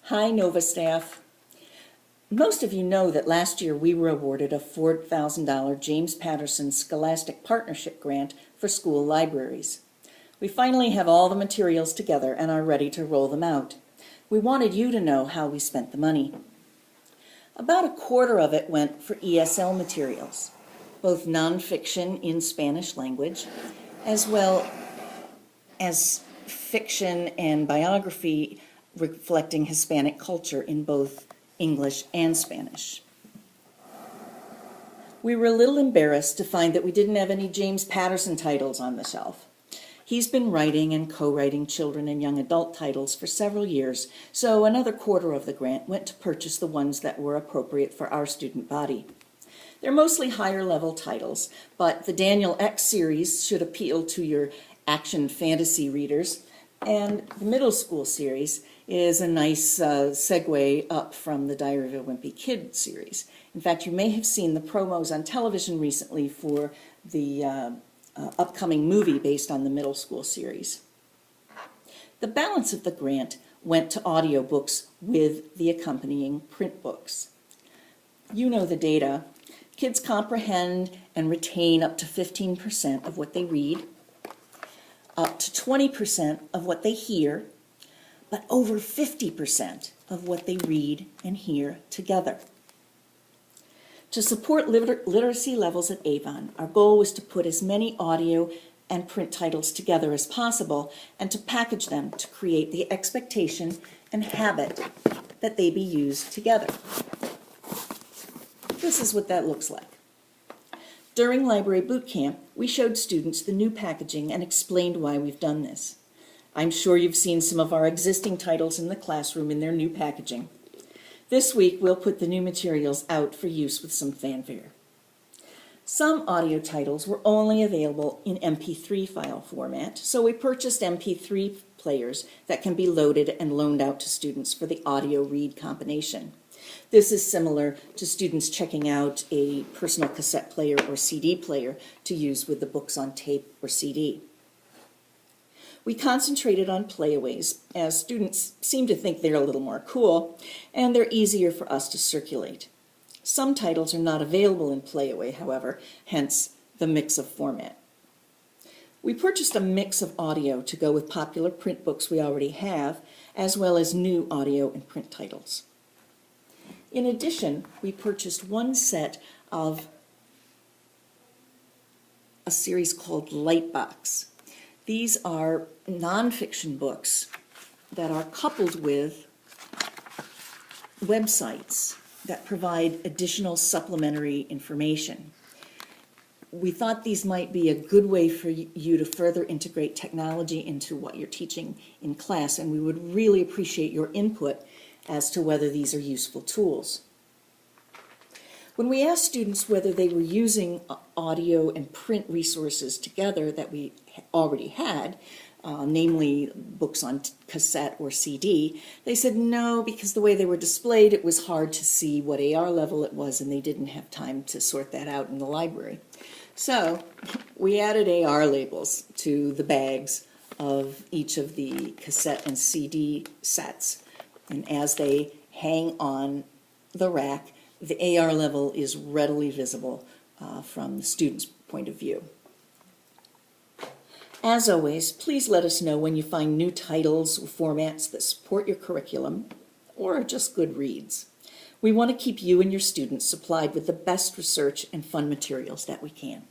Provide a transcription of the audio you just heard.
Hi, NOVA staff. Most of you know that last year we were awarded a $4,000 James Paterson Scholastic Partnership Grant for school libraries. We finally have all the materials together and are ready to roll them out. We wanted you to know how we spent the money. About a quarter of it went for ESL materials, both nonfiction in Spanish language, as well as fiction and biography reflecting Hispanic culture in both English and Spanish. We were a little embarrassed to find that we didn't have any James Paterson titles on the shelf. He's been writing and co-writing children and young adult titles for several years, so another quarter of the grant went to purchase the ones that were appropriate for our student body. They're mostly higher level titles, but the Daniel X series should appeal to your action fantasy readers, and the middle school series is a nice segue up from the Diary of a Wimpy Kid series. In fact, you may have seen the promos on television recently for the upcoming movie based on the middle school series. The balance of the grant went to audiobooks with the accompanying print books. You know the data. Kids comprehend and retain up to 15% of what they read, up to 20% of what they hear, but over 50% of what they read and hear together. To support literacy levels at Avon, our goal was to put as many audio and print titles together as possible and to package them to create the expectation and habit that they be used together. This is what that looks like. During Library Boot Camp, we showed students the new packaging and explained why we've done this. I'm sure you've seen some of our existing titles in the classroom in their new packaging. This week, we'll put the new materials out for use with some fanfare. Some audio titles were only available in MP3 file format, so we purchased MP3 players that can be loaded and loaned out to students for the audio read combination. This is similar to students checking out a personal cassette player or CD player to use with the books on tape or CD. We concentrated on playaways, as students seem to think they're a little more cool, and they're easier for us to circulate. Some titles are not available in playaway, however, hence the mix of format. We purchased a mix of audio to go with popular print books we already have, as well as new audio and print titles. In addition, we purchased one set of a series called Lightbox. These are nonfiction books that are coupled with websites that provide additional supplementary information. We thought these might be a good way for you to further integrate technology into what you're teaching in class, and we would really appreciate your input as to whether these are useful tools. When we asked students whether they were using audio and print resources together that we already had, namely books on cassette or CD, they said no, because the way they were displayed, it was hard to see what AR level it was, and they didn't have time to sort that out in the library. So we added AR labels to the bags of each of the cassette and CD sets. And as they hang on the rack, the AR level is readily visible from the student's point of view. As always, please let us know when you find new titles or formats that support your curriculum or are just good reads. We want to keep you and your students supplied with the best research and fun materials that we can.